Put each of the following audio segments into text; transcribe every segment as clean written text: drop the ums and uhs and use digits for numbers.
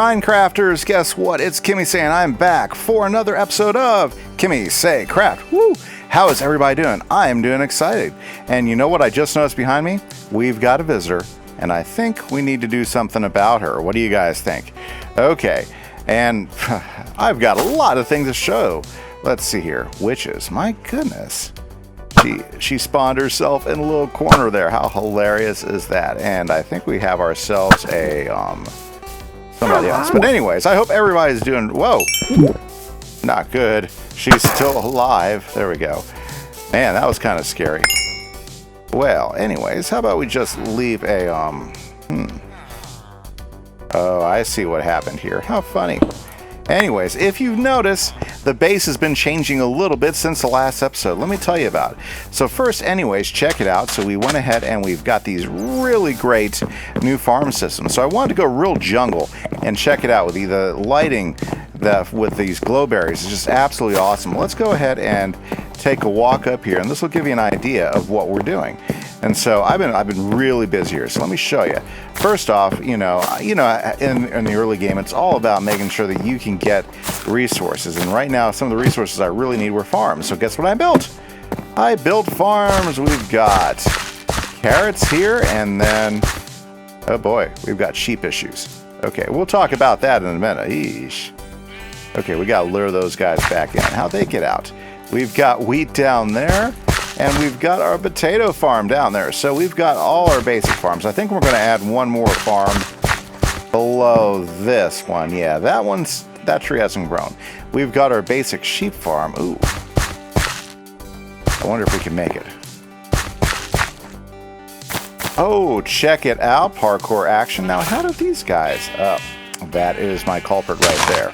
Minecrafters, guess what? It's Kimise and I'm back for another episode of KimiseCraft. Woo! How is everybody doing? I'm doing excited. And you know what I just noticed behind me? We've got a visitor, and I think we need to do something about her. What do you guys think? Okay, and I've got a lot of things to show. Let's see here. Witches, my goodness. She spawned herself in a little corner there. How hilarious is that? And I think we have ourselves a somebody else. But anyways, I hope everybody's doing whoa. Not good. She's still alive. There we go. Man, that was kind of scary. Well, anyways, how about we just leave a Oh, I see what happened here. How funny. Anyways, if you've noticed, the base has been changing a little bit since the last episode. Let me tell you about it. So first, anyways, check it out. So we went ahead and we've got these really great new farm systems. So I wanted to go real jungle and check it out with the lighting with these glowberries is just absolutely awesome. Let's go ahead and take a walk up here, and this will give you an idea of what we're doing. And so I've been really busy here. So let me show you. First off, in the early game, it's all about making sure that you can get resources. And right now, some of the resources I really need were farms. So guess what I built? I built farms. We've got carrots here, and then, oh boy, we've got sheep issues. Okay, we'll talk about that in a minute. Eesh. Okay, we got to lure those guys back in. How'd they get out? We've got wheat down there. And we've got our potato farm down there. So we've got all our basic farms. I think we're going to add one more farm below this one. Yeah, that tree hasn't grown. We've got our basic sheep farm. Ooh. I wonder if we can make it. Oh, check it out. Parkour action. Now, how do these guys... that is my culprit right there.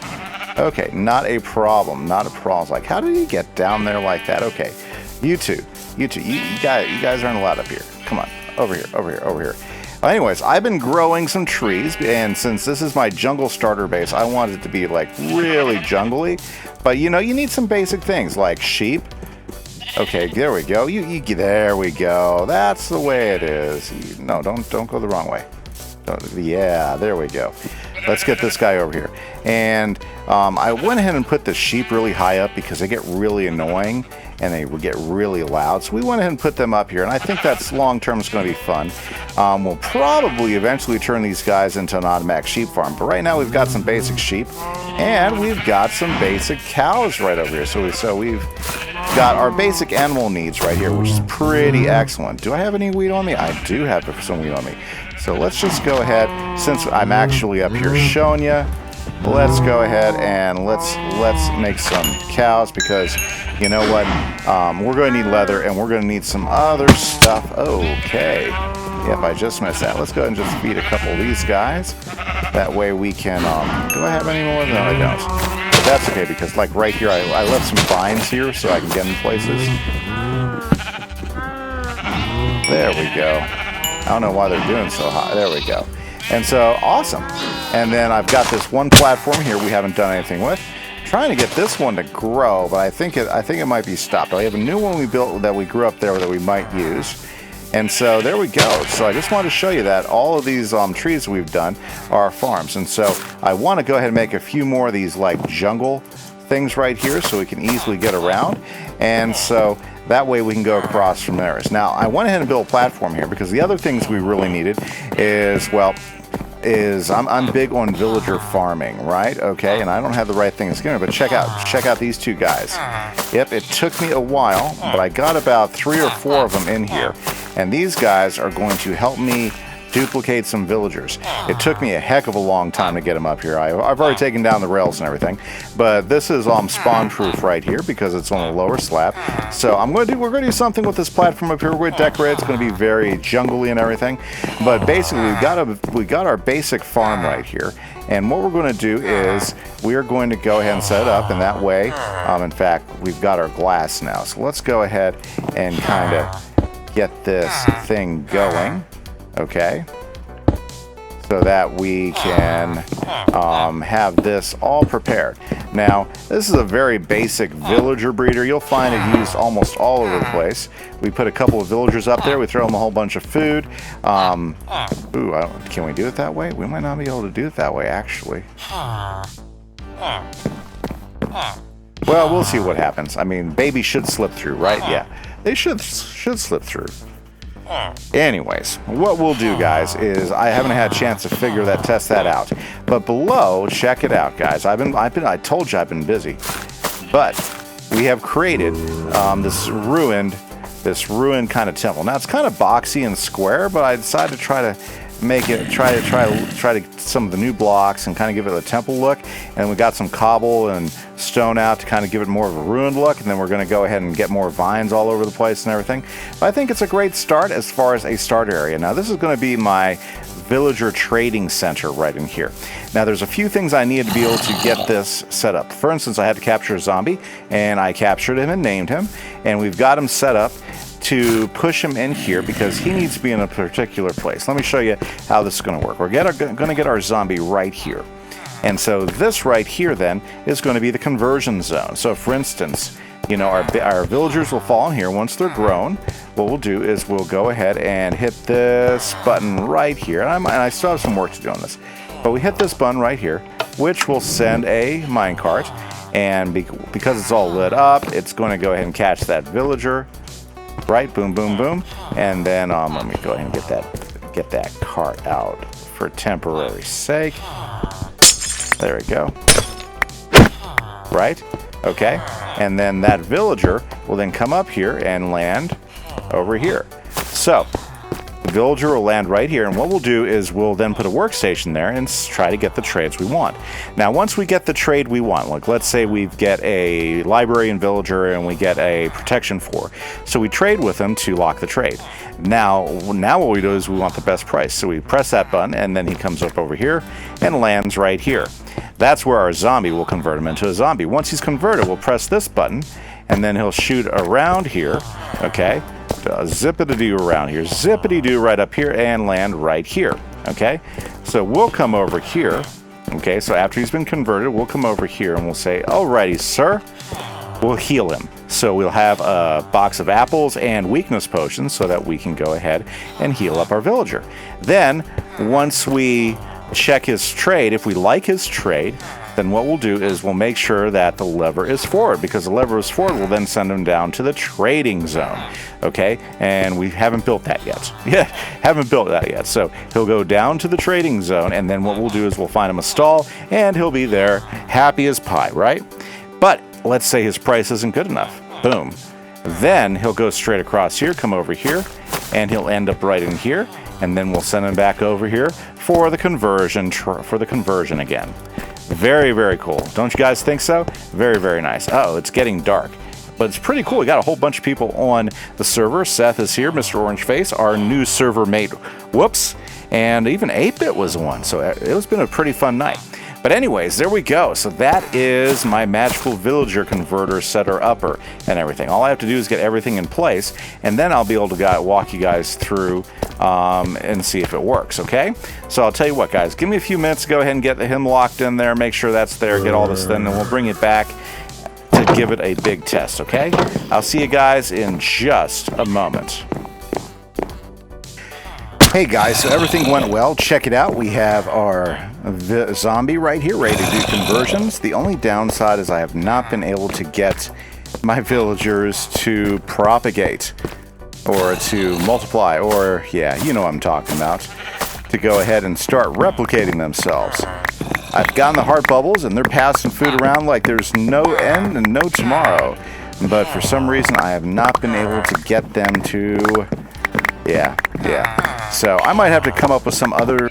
Okay, not a problem. Not a problem. Like, how did he get down there like that? Okay. You guys aren't allowed up here. Come on, over here. Well, anyways, I've been growing some trees, and since this is my jungle starter base, I want it to be like really jungly. But you need some basic things like sheep. Okay, there we go. There we go. That's the way it is. No, don't go the wrong way. Yeah, there we go. Let's get this guy over here. And I went ahead and put the sheep really high up because they get really annoying and they get really loud. So we went ahead and put them up here, and I think that's long-term is going to be fun. We'll probably eventually turn these guys into an automatic sheep farm, but right now we've got some basic sheep, and we've got some basic cows right over here. So we've got our basic animal needs right here, which is pretty excellent. Do I have any wheat on me? I do have some wheat on me. So let's just go ahead, since I'm actually up here showing you, let's go ahead and let's make some cows, because you know what, we're going to need leather and we're going to need some other stuff. Okay, yep, I just missed that. Let's go ahead and just feed a couple of these guys. That way we can, do I have any more? No, I don't. But that's okay, because like right here, I left some vines here so I can get in places. There we go. I don't know why they're doing so hot. There we go. And so, awesome. And then I've got this one platform here we haven't done anything with. Trying to get this one to grow, but I think it might be stopped. I have a new one we built that we grew up there that we might use. And so there we go. So I just wanted to show you that all of these trees we've done are farms. And so I want to go ahead and make a few more of these like jungle things right here so we can easily get around. And so that way we can go across from there. Now, I went ahead and built a platform here because the other things we really needed is, well, I'm big on villager farming, right? Okay, and I don't have the right things going, but check out these two guys. Yep, it took me a while, but I got about 3 or 4 of them in here, and these guys are going to help me duplicate some villagers. It took me a heck of a long time to get them up here. I've already taken down the rails and everything, but this is spawn proof right here because it's on the lower slab. So we're going to do something with this platform up here. We're going to decorate. It's going to be very jungly and everything, but basically we got our basic farm right here. And what we're going to do is we are going to go ahead and set it up, and that way, in fact, we've got our glass now. So let's go ahead and kind of get this thing going. Okay, so that we can have this all prepared. Now, this is a very basic villager breeder. You'll find it used almost all over the place. We put a couple of villagers up there. We throw them a whole bunch of food. Can we do it that way? We might not be able to do it that way, actually. Well, we'll see what happens. I mean, babies should slip through, right? Yeah, they should slip through. Anyways, what we'll do, guys, is I haven't had a chance to test that out. But below, check it out, guys. I told you I've been busy. But we have created this ruined kind of temple. Now it's kind of boxy and square, but I decided to try to make it try to some of the new blocks and kind of give it a temple look. And we got some cobble and stone out to kind of give it more of a ruined look, and then we're going to go ahead and get more vines all over the place and everything. But I think it's a great start as far as a start area. Now this is going to be my villager trading center right in here. Now there's a few things I needed to be able to get this set up. For instance, I had to capture a zombie, and I captured him and named him, and we've got him set up to push him in here because he needs to be in a particular place. Let me show you how this is going to work. We're going to get our zombie right here. And so this right here then is going to be the conversion zone. So for instance, you know, our villagers will fall in here once they're grown. What we'll do is we'll go ahead and hit this button right here. And I still have some work to do on this. But we hit this button right here, which will send a minecart. And because it's all lit up, it's going to go ahead and catch that villager. Right, boom, boom, boom, and then let me go ahead and get that cart out for temporary sake. There we go. Right, okay, and then that villager will then come up here and land over here. So the villager will land right here, and what we'll do is we'll then put a workstation there and try to get the trades we want. Now once we get the trade we want, like let's say we get a librarian villager and we get a protection 4, so we trade with them to lock the trade. Now what we do is we want the best price, so we press that button and then he comes up over here and lands right here. That's where our zombie will convert him into a zombie. Once he's converted, we'll press this button and then he'll shoot around here, okay? Zippity-doo around here, zippity-doo right up here, and land right here, okay? So we'll come over here, okay? So after he's been converted, we'll come over here and we'll say, alrighty, sir. We'll heal him. So we'll have a box of apples and weakness potions so that we can go ahead and heal up our villager. Then, once we check his trade, if we like his trade, then what we'll do is we'll make sure that the lever is forward, because the lever is forward will then send him down to the trading zone, okay? And we haven't built that yet. Yeah, haven't built that yet. So he'll go down to the trading zone, and then what we'll do is we'll find him a stall, and he'll be there happy as pie, right? But let's say his price isn't good enough. Boom. Then he'll go straight across here, come over here, and he'll end up right in here, and then we'll send him back over here for the conversion again. Very, very cool. Don't you guys think so? Very, very nice. Uh-oh, it's getting dark. But it's pretty cool. We got a whole bunch of people on the server. Seth is here, Mr. Orange Face, our new server mate. Whoops. And even 8-Bit was one. So it's been a pretty fun night. But anyways, there we go. So that is my magical villager converter, setter, upper, and everything. All I have to do is get everything in place, and then I'll be able to walk you guys through and see if it works, okay? So I'll tell you what, guys. Give me a few minutes to go ahead and get him locked in there, make sure that's there, get all this done, and we'll bring it back to give it a big test, okay? I'll see you guys in just a moment. Hey guys, so everything went well. Check it out. We have our zombie right here ready to do conversions. The only downside is I have not been able to get my villagers to propagate or to multiply, or yeah, you know what I'm talking about, to go ahead and start replicating themselves. I've gotten the heart bubbles and they're passing food around like there's no end and no tomorrow. But for some reason I have not been able to get them to... Yeah. So I might have to come up with some other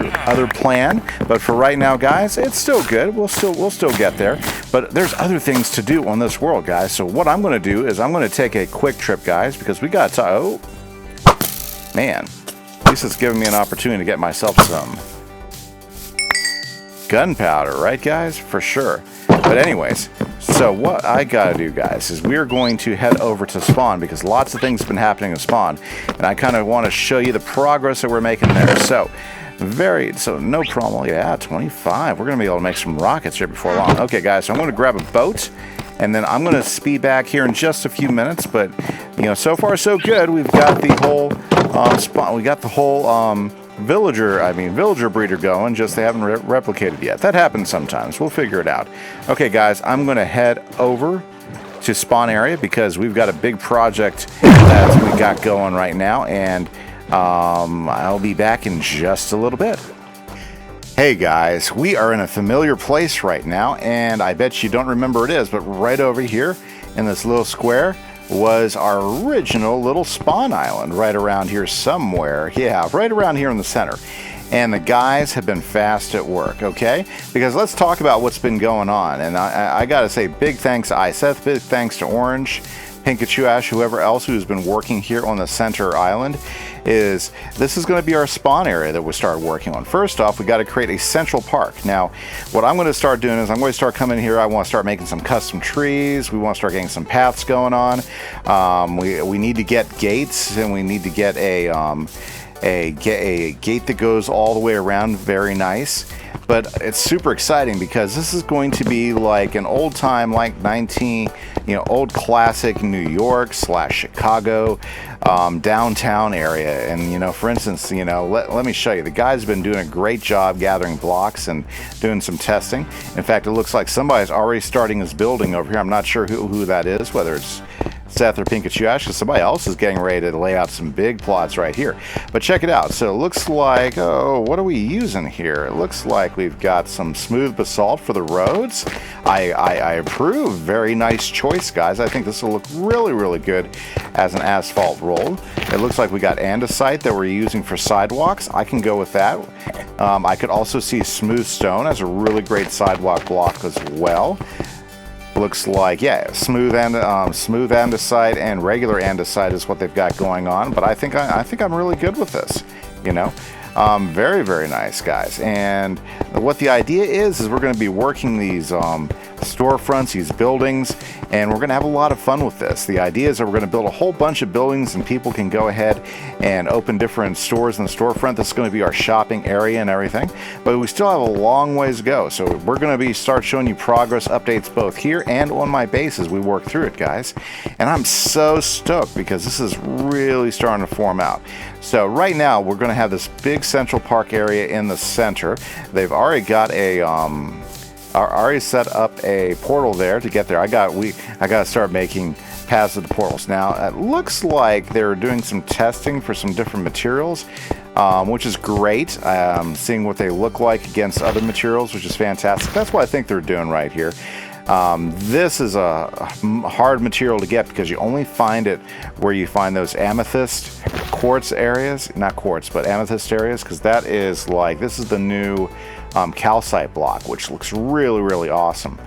plan, but for right now, guys, it's still good. We'll still get there. But there's other things to do on this world, guys. So what I'm going to do is I'm going to take a quick trip, guys, because we got to... Oh, man. At least it's giving me an opportunity to get myself some gunpowder, right, guys? For sure. But anyways, so what I gotta do, guys, is we're going to head over to spawn, because lots of things have been happening in spawn, and I kind of want to show you the progress that we're making there. So So no problem. Yeah, 25. We're going to be able to make some rockets here before long. Okay, guys, so I'm going to grab a boat, and then I'm going to speed back here in just a few minutes. But, you know, so far so good. We've got the whole spot. We got the whole villager breeder going. Just they haven't replicated yet. That happens sometimes. We'll figure it out. Okay, guys, I'm going to head over to spawn area because we've got a big project that we got going right now, and I'll be back in just a little bit. Hey guys, we are in a familiar place right now, and I bet you don't remember it is, but right over here in this little square was our original little spawn island right around here somewhere. Yeah, right around here in the center. And the guys have been fast at work, okay? Because let's talk about what's been going on. And I gotta say, big thanks to Iseth, big thanks to Orange, Pikachu Ash, whoever else who's been working here on the center island. This is going to be our spawn area that we started working on. First off, we got to create a central park. Now, what I'm going to start doing is I'm going to start coming here. I want to start making some custom trees. We want to start getting some paths going on. We need to get gates, and we need to get a gate that goes all the way around. Very nice. But it's super exciting because this is going to be like an old time, like old classic New York / Chicago downtown area. And, for instance, let me show you. The guy's been doing a great job gathering blocks and doing some testing. In fact, it looks like somebody's already starting his building over here. I'm not sure who that is, whether it's Seth or Pikachu Ash, because somebody else is getting ready to lay out some big plots right here. But check it out. So it looks like, what are we using here? It looks like we've got some smooth basalt for the roads. I approve. Very nice choice, guys. I think this will look really, really good as an asphalt road. It looks like we got andesite that we're using for sidewalks. I can go with that. I could also see smooth stone as a really great sidewalk block as well. Looks like, yeah, smooth andesite and regular andesite is what they've got going on. But I think I'm really good with this, Very, very nice, guys. And what the idea is we're going to be working these storefronts, these buildings, and we're going to have a lot of fun with this. The idea is that we're going to build a whole bunch of buildings, and people can go ahead and open different stores in the storefront. This is going to be our shopping area and everything, but we still have a long ways to go. So we're going to start showing you progress updates both here and on my base as we work through it, guys. And I'm so stoked because this is really starting to form out. So right now we're going to have this big central park area in the center. They've already got already set up a portal there to get there. I got to start making paths to the portals. Now it looks like they're doing some testing for some different materials, which is great. Seeing what they look like against other materials, which is fantastic. That's what I think they're doing right here. This is a hard material to get because you only find it where you find those amethyst quartz areas, not quartz, but amethyst areas, because that is like, this is the new calcite block, which looks really, really awesome.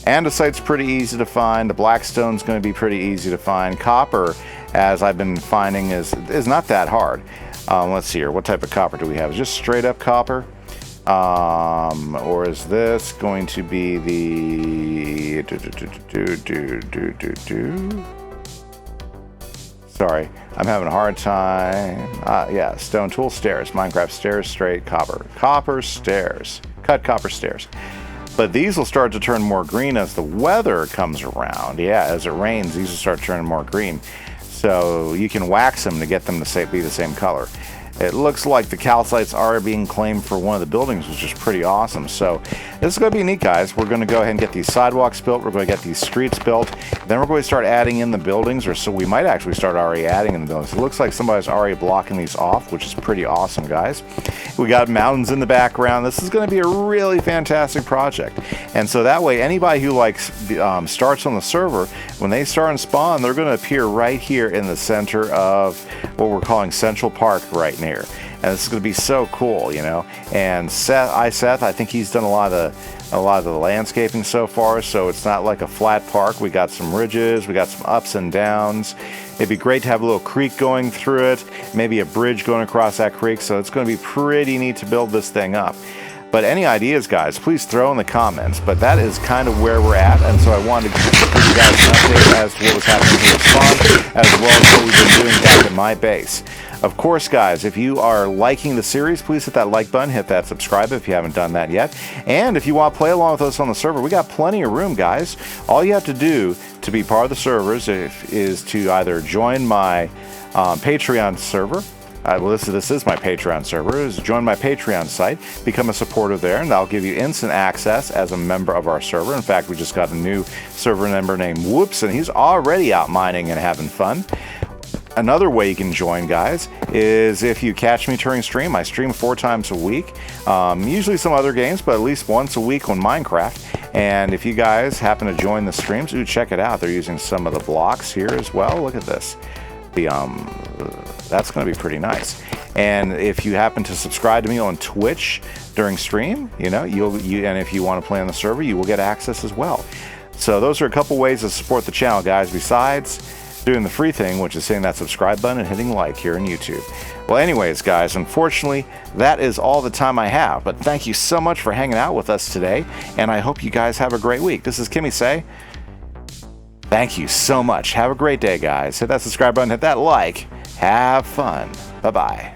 Andesite's pretty easy to find. The blackstone's going to be pretty easy to find. Copper, as I've been finding, is not that hard. Let's see here. What type of copper do we have? Just straight up copper? Or is this going to be the Sorry, I'm having a hard time. Yeah, stone tool stairs, Minecraft stairs, straight copper stairs, cut copper stairs. But these will start to turn more green as the weather comes around. Yeah, as it rains, these will start turning more green. So you can wax them to get them to be the same color. It looks like the calcites are being claimed for one of the buildings, which is pretty awesome. So this is going to be neat, guys. We're going to go ahead and get these sidewalks built. We're going to get these streets built. Then we're going to start adding in the buildings, or so we might actually start already adding in the buildings. It looks like somebody's already blocking these off, which is pretty awesome, guys. We got mountains in the background. This is going to be a really fantastic project. And so that way, anybody who starts on the server, when they start and spawn, they're going to appear right here in the center of what we're calling Central Park right now. Here. And this is going to be so cool, And Seth, I think he's done a lot of the landscaping so far, so it's not like a flat park. We got some ridges, we got some ups and downs. It'd be great to have a little creek going through it, maybe a bridge going across that creek, so it's going to be pretty neat to build this thing up. But any ideas, guys, please throw in the comments. But that is kind of where we're at, and so I wanted to give you guys an update as to what was happening here at Spawn, as well as what we've been doing back in my base. Of course, guys, if you are liking the series, please hit that like button, hit that subscribe if you haven't done that yet. And if you want to play along with us on the server, we got plenty of room, guys. All you have to do to be part of the servers is to either join my Patreon server. Well, this is my Patreon server. Is join my Patreon site, become a supporter there, and that'll give you instant access as a member of our server. In fact, we just got a new server member named Whoops, and he's already out mining and having fun. Another way you can join, guys, is if you catch me during stream. I stream 4 times a week, usually some other games, but at least once a week on Minecraft. And if you guys happen to join the streams, check it out. They're using some of the blocks here as well. Look at this. That's going to be pretty nice. And if you happen to subscribe to me on Twitch during stream, and if you want to play on the server, you will get access as well. So those are a couple ways to support the channel, guys, besides doing the free thing, which is hitting that subscribe button and hitting like here on YouTube. Well, anyways, guys, unfortunately, that is all the time I have. But thank you so much for hanging out with us today, and I hope you guys have a great week. This is Kimise. Thank you so much. Have a great day, guys. Hit that subscribe button, hit that like. Have fun. Bye-bye.